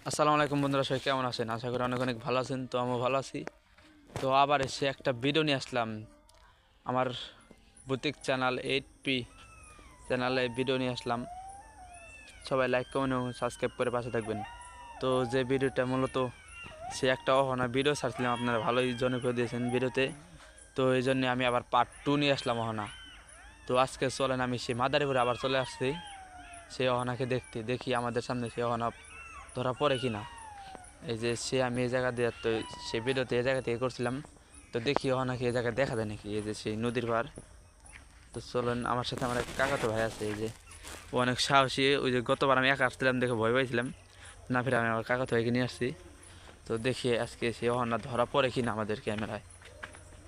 আসসালামু আলাইকুম বন্ধুরা, সবাই কেমন আছেন? আশা করি অনেক অনেক ভালো আছেন। তো আমিও ভালো আছি। তো আবার এসে একটা ভিডিও নিয়ে আসলাম আমার বুটিক চ্যানেল 8P চ্যানেলে ভিডিও নিয়ে আসলাম। সবাই লাইক কমেন্ট এবং সাবস্ক্রাইব করে পাশে থাকবেন। তো যে ভিডিওটা মূলত সে একটা অহনা ভিডিও ছাড়ছিলাম, আপনারা ভালোই জনপ্রিয় দিয়েছেন ভিডিওতে। তো এই জন্যে আমি আবার পার্ট 2 নিয়ে আসলাম অহনা। তো আজকে চলেন আমি সেই মাদারীপুরে আবার চলে আসছি সেই অহনাকে দেখতে, দেখি আমাদের সামনে সেই অহনা ধরা পড়ে কিনা। এই যে আমি এই জায়গা দিয়ে, তো সে ভিডিওতে এই জায়গা থেকে করছিলাম। তো দেখি নাকি এই জায়গায় দেখা যায় নাকি, এই যে সেই নদীর পার। তো চলুন, আমার সাথে আমার এক কাকাতো ভাই আছে, এই যে ও অনেক সাহসী। ওই যে গতবার আমি একা আসছিলাম দেখে ভয় পাইছিলাম, না ফিরে আমি আমার কাকাতো ভাইকে নিয়ে আসছি। তো দেখি আজকে সে অহনা ধরা পড়ে কিনা আমাদের ক্যামেরায়।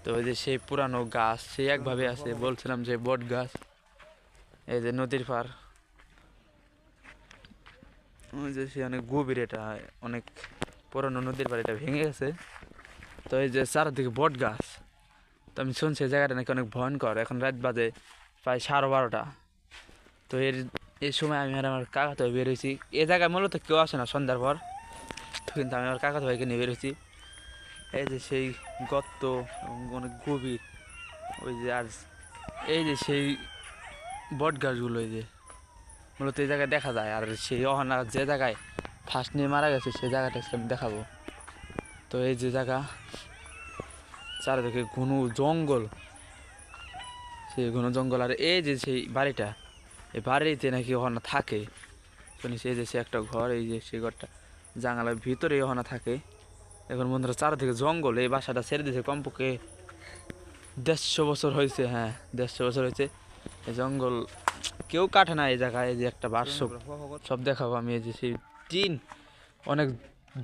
তো ওই যে সেই পুরানো গাছ সেই একভাবে আছে, বলছিলাম যে বট গাছ। এই যে নদীর পার, ওই যে সে অনেক গভীর, এটা অনেক পুরানো নদীর পার, এটা ভেঙে গেছে। তো এই যে চারদিকে বট গাছ। তো আমি শুনছি জায়গাটা নাকি অনেক ভয়ঙ্কর। এখন রাত বাজে প্রায় 12:30। তো এই সময় আমি আর আমার কাকাতো ভাই বেরোইছি। এই জায়গায় মূলত কেউ আসে না সন্ধ্যার পর, তো কিন্তু আমি আমার কাকাতো ভাইকে নিয়ে বেরোইছি। এই যে সেই গর্ত অনেক গভীর, ওই যে আর এই যে সেই বট গাছগুলো, এই যে মূলত এই জায়গায় দেখা যায়। আর সেই অহনা যে জায়গায় ফার্স্ট নিয়ে মারা গেছে সেই জায়গাটা আমি দেখাবো। তো এই যে জায়গা, চারিদিকে ঘন জঙ্গল, সেই ঘন জঙ্গল। আর এই যে সেই বাড়িটা, এই বাড়িতে নাকি ওখানে থাকে শুনেছি। এই যে সে একটা ঘর, এই যে সেই ঘরটা জানালার ভিতরে ওখানে থাকে। এখন বন্ধুরা চারিদিকে জঙ্গল, এই বাসাটা ছেড়ে দিয়েছে কমপক্ষে 150 বছর হয়েছে। হ্যাঁ, 150 বছর হয়েছে। এই জঙ্গল কেউ কাটে না এই জায়গায়। এই যে একটা বার্ষব সব দেখাবো আমি। এই যে সেই টিন, অনেক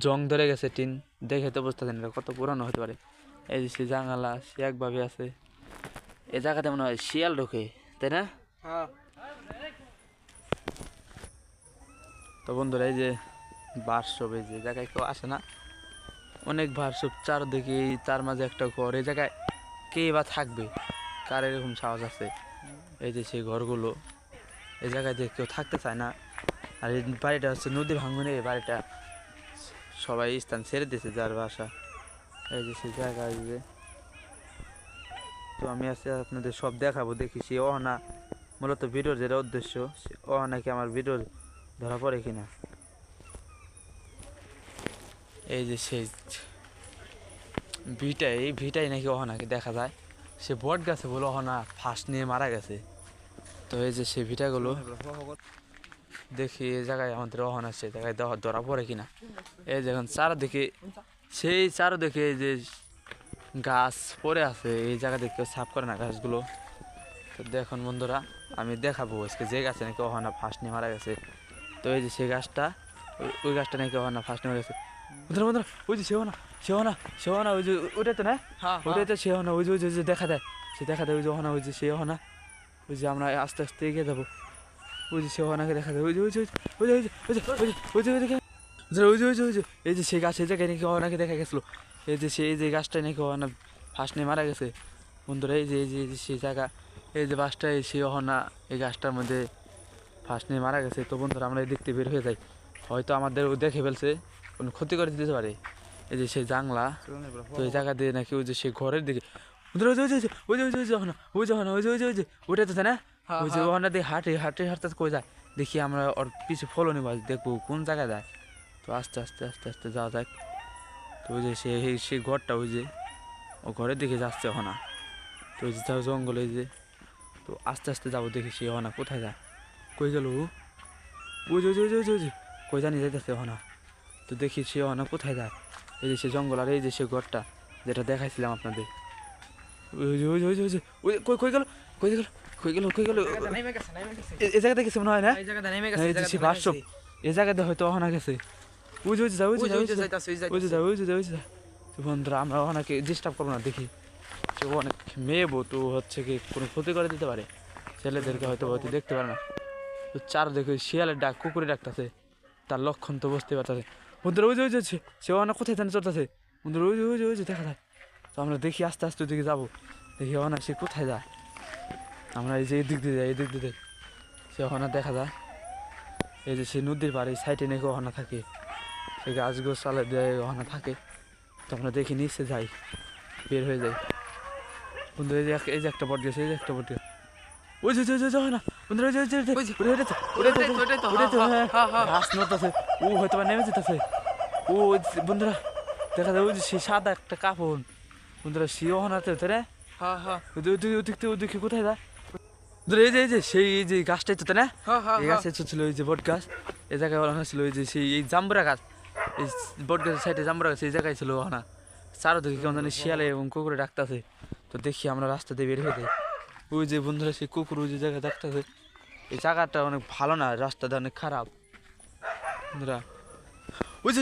জং ধরে গেছে টিন, দেখে তো বুঝতে পারছেন এটা কত পুরানো হতে পারে। এই যে সেই জানালা সে একভাবে আছে। এই জায়গাতে মনে হয় শিয়াল ঢোকে, তাই না? তো বন্ধুরা এই যে বার্ষব, এই যে জায়গায় কেউ আসে না, অনেক বার্ষব চারদিকে, তার মাঝে একটা ঘর। এই জায়গায় কে বা থাকবে, কার এরকম সাহস আছে? এই যে সেই ঘরগুলো, এই জায়গায় যে কেউ থাকতে চায় না। আর এই বাড়িটা হচ্ছে নদী ভাঙনে, এই বাড়িটা সবাই স্থান ছেড়ে দিয়েছে যার বাসা। এই যে সেই জায়গায় যে, তো আমি আজকে আপনাদের সব দেখাবো। দেখি সে অহনা মূলত ভিডিওর যেটা উদ্দেশ্য, সে অহনাকে আমার ভিডিও ধরা পড়ে কিনা। এই যে সেই ভিটাই, এই ভিটাই নাকি অহনাকে দেখা যায়। সে বট গাছে বলে অহনা ফাঁস নিয়ে মারা গেছে। তো এই যে সেই ভিটাগুলো দেখি এই জায়গায় আমাদের অহনা সে জায়গায় ধরা পড়ে কিনা। এই দেখুন চারদিকে, সেই চারদিকে এই যে গাছ পড়ে আছে, এই জায়গা দেখে সাফ করে না গাছগুলো। তো দেখুন বন্ধুরা, আমি দেখাবো আজকে যে গাছে নাকি অহনা ফাঁস নিয়ে মারা গেছে। তো এই যে সেই গাছটা, ওই গাছটা নাকি অহনা ফাঁস নিয়ে মারা গেছে। বন্ধুরা বন্ধুরা, ওই যে সেও না, সেও না, সেও না, ওই যে ওটাই তো না, ওটাই তো সেও না। ওই যে ওই যে দেখা দেয়, সে দেখা দেয়, ওই যে অহনা, ওই যে সেও না। ওই যে আমরা আস্তে আস্তে এগিয়ে যাবো, ওই যে সেও নাকি দেখা দেয়। ওই যে ওই যে ওই যে ওই যে ওই যে ওই যে ওই যে ওই যে ওই যে ওই যে এই যে সেই গাছ, এই জায়গায় নাকি অহনাকে দেখা গেছিলো। এই যে সেই যে গাছটা নাকি অহনা ফাঁস নিয়ে মারা গেছে। বন্ধুরা এই যে এই যে সেই জায়গা, এই যে বাসটা, এই সেই অহনা এই গাছটার মধ্যে ফাঁস নিয়ে মারা গেছে। তো বন্ধুরা আমরা এই দেখতে বের হয়ে যাই, হয়তো আমাদের ও দেখে ফেলছে, কোনো ক্ষতি করে দিতে পারে। এই যে সেই জাংলা, তো এই জায়গা দিয়ে নাকি ওই যে সেই ঘরের দিকে, বন্ধুরা ওই যে ওই যে ওই যে ওই যে ওই যে অহনা, ওই যে অহনা, ওই যে ওই যে ওই যে ওইটা তো তাই না? ওই যে অহনা দিয়ে হাঁটে হাঁটে হাঁটতে কই যায়, দেখি আমরা ওর পিছু ফলো নিব, দেখবো কোন জায়গায় যায়। তো আস্তে আস্তে আস্তে আস্তে যাওয়া যাক। তো ওই যে সেই ঘরটা, ওই যে ও ঘরের দিকে যাচ্ছে অহনা। তো ওই যে জঙ্গলে, এই যে, তো আস্তে আস্তে যাবো, দেখি সে অহনা কোথায় যায়, কই গেল ও? ওই যে ওই যে ওই যে ওই যে ওই যে কই জানি যাইতেছে অহনা। তো দেখি সে অহনা কোথায় যায়। এই যে সে জঙ্গল, আর এই যে সে ঘরটা যেটা দেখাইছিলাম আপনাদের, ওই যে ওই যে ওই যে ওই যে ওই কই কই গেল, কই গেল, কই গেল, কই গেল? এই জায়গাতে গেছে মনে হয় না? এই যে সে বাসব, এই জায়গাতে হয়তো অহনা গেছে। ওই যে ওই যে যা, ওই যে ওই যে ওই যে যা, ওই যে ওই যে। তো বন্ধুরা আমরা অহনাকে ডিস্টার্ব করবো না, দেখি সে অনেক মেয়ে বউ, তো হচ্ছে কি কোনো ক্ষতি করে দিতে পারে, ছেলেদেরকে হয়তো হয়তো দেখতে পারে না। তো চারদিকে শিয়ালের ডাক, কুকুরের ডাকতেছে, তার লক্ষণ তো বুঝতে পারতেছে। বন্ধুরা ওই যে ওই যে সে অনেক কোথায় জানে চলতেছে। বন্ধুরা ওই যে ওই যে ওই যে দেখা যায়। তো আমরা দেখি আস্তে আস্তে দিকে যাবো, দেখি অনা সে কোথায় যায়। আমরা এই যে এই দিক দিয়ে যাই, এই দিক দিয়ে যাই, সে অহনা দেখা যায়। এই যে সে নদীর পাড়ে, এই সাইডে নাকি অহনা থাকে, সে এই গাছগুলো চালে দেয় ওখানে থাকে, তো আমরা দেখি নিচে যাই, বের হয়ে যাই। বন্ধু এই যে একটা বট গেছে, এই যে একটা বট গেছে, ওই যে হয় না বন্ধুরা, ঘাস নড়তেছে, ও হয়তো বা নেমে যেতেছে। ও বন্ধুরা দেখা যায় ওই যে সে সাদা একটা কাপড়, বন্ধুরা সেও হানাতে হতো রে। ওদিকে কোথায় যায় বন্ধুরা? এই যে সেই এই যে গাছটাই তো না, এই গাছটা ছিল ওই যে বট গাছ, এই জায়গায় ওখানে ছিল ওই যে সেই এই জাম্বুরা গাছ, এই বট গাছের সাইডে জাম্বুরা গাছ, এই জায়গায় ছিল ওখানে। চারোদিকে কেমন জানি শিয়ালে এবং কুকুরে ডাকতেছে। তো দেখি আমরা রাস্তা দিয়ে বের হয়ে যাই, ওই যে বন্ধুরা সেই কুকুর ওই যে জায়গায় ডাকতেছে। এই জায়গাটা অনেক ভালো না, রাস্তাটা অনেক খারাপ বন্ধুরা। ওই যে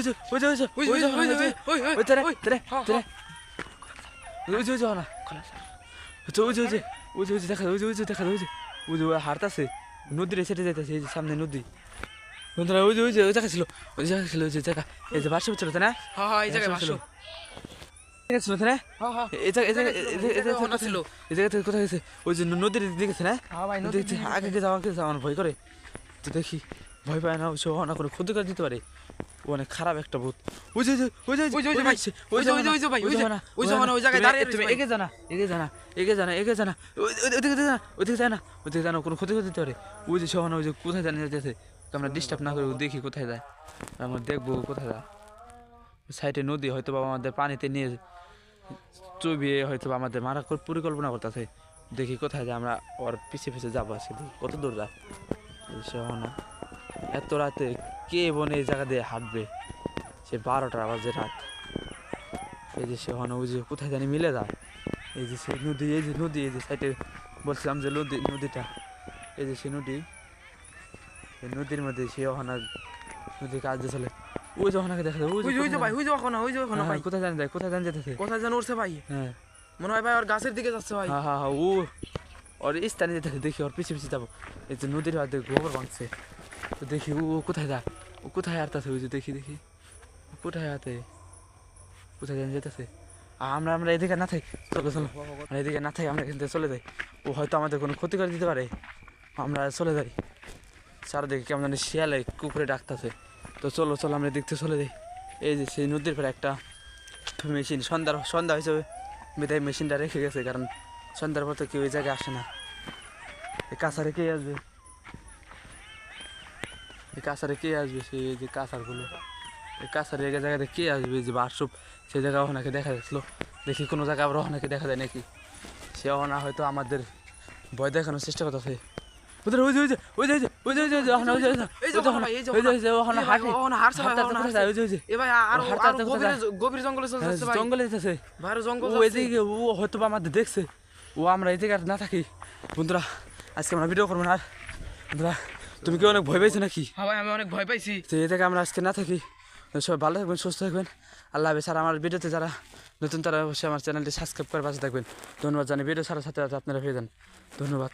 হারতাছে নদীর সেটে যাইতেছে, এই যে সামনে নদী বন্ধুরা। ওই যে জায়গা ছিল, ওই জায়গা ছিল, ওই যে জায়গা, এই যে বাসা ছিল না, এই জায়গা ছিল না, এই জায়গা ছিল, এই জায়গা থেকে কোথায় গেছে, ওই যে নদীর দিকে গেছে না, আগে যাওয়া আমার ভয় করে। তো দেখি ভয় পায় না, সে না কোনো ক্ষতি করে দিতে পারে, ও অনেক খারাপ একটা ভূত। এগে জানা কোনো ক্ষতি করে দিতে পারে। ওই যে সহনা ওই যে কোথায় জানি যেতেছে, আমরা ডিস্টার্ব না করে দেখি কোথায় যায়, আমরা দেখবো কোথায় যায়। সাইডে নদী, হয়তো বা আমাদের পানিতে নিয়ে চুবিয়ে হয়তো আমাদের মারা পরিকল্পনা করতেছে। দেখি কোথায় যায়, আমরা ওর পিছিয়ে যাবো আজকে, দেখি কত দূর যায়। সহনা এত রাতে কে বনে এই জায়গা দিয়ে হাঁটবে, সে 12টা বাজে রাত। এই যে সহনা ওই যে কোথায় জানি মিলে যায়, এই যে সেই নদী, এই যে নদী, এই যে সাইডে বলছিলাম যে নদীটা, এই যে সে নদী, এই নদীর মধ্যে সে ওখানে নদীর কাজ দিয়ে চলে। ওই যে ওখানে দেখা যায়, কোথায় জানি যায়, কোথায় জানি যেতেছে, কোথায় যেন উঠছে ভাই, হ্যাঁ মনে হয় ভাই ওর গাছের দিকে যাচ্ছে ভাই। হ্যাঁ ও ওর স্থানে যেতেছে, দেখি ওর পিছিয়ে যাবো। এই যে নদীর হাতে গোবর ভাঙছে, তো দেখি ও কোথায় যায়, ও কোথায় হারতেছে, ওই যে দেখি কোথায় হাতে, কোথায় জানি যেতেছে। আমরা এদিকে না থাকি, চলো আমরা এদিকে না থাকি, আমরা এখান থেকে চলে যাই। ও হয়তো আমাদের কোনো ক্ষতি করে দিতে পারে, আমরা চলে যাই। চারদিকে কেমন জানি শিয়ালে কুকুরে ডাকতেছে। তো চলো আমরা দেখতে চলে যাই। এই যে সেই নদীর পরে একটা মেশিন, সন্ধ্যা হিসেবে বিদায় মেশিনটা রেখে গেছে, কারণ সন্ধ্যার পর তো কেউ ওই জায়গায় আসে না। এই কাছারে কে আসবে, সেই যে কাছারগুলো, এই কাছারে এই জায়গাতে কে আসবে, যে বাসুপ সেই জায়গা ওখানে দেখা যাচ্ছিল। দেখি কোনো জায়গায় আবার ওখানে দেখা যায় নাকি, সে ওখানে হয়তো আমাদের ভয় দেখানোর চেষ্টা করতেছে। আমাদের দেখছে ও, আমরা এই জায়গায় না থাকি বন্ধুরা। আজকে আমরা ভিডিও করবো না বন্ধুরা। তুমি কি অনেক ভয় পাইছো নাকি? হ্যাঁ ভাই আমি অনেক ভয় পাইছি। তো এই জায়গায় আমরা আজকে না থাকি। সবাই ভালো থাকবেন, সুস্থ থাকবেন, আল্লাহ হাফেজ। আর আমার ভিডিওতে যারা নতুন তারা অবশ্যই আমার চ্যানেলটি সাবস্ক্রাইব করে পাশে থাকবেন। ধন্যবাদ জানি, ভিডিও ছাড়ার সাথে আপনারা পেয়ে যান। ধন্যবাদ।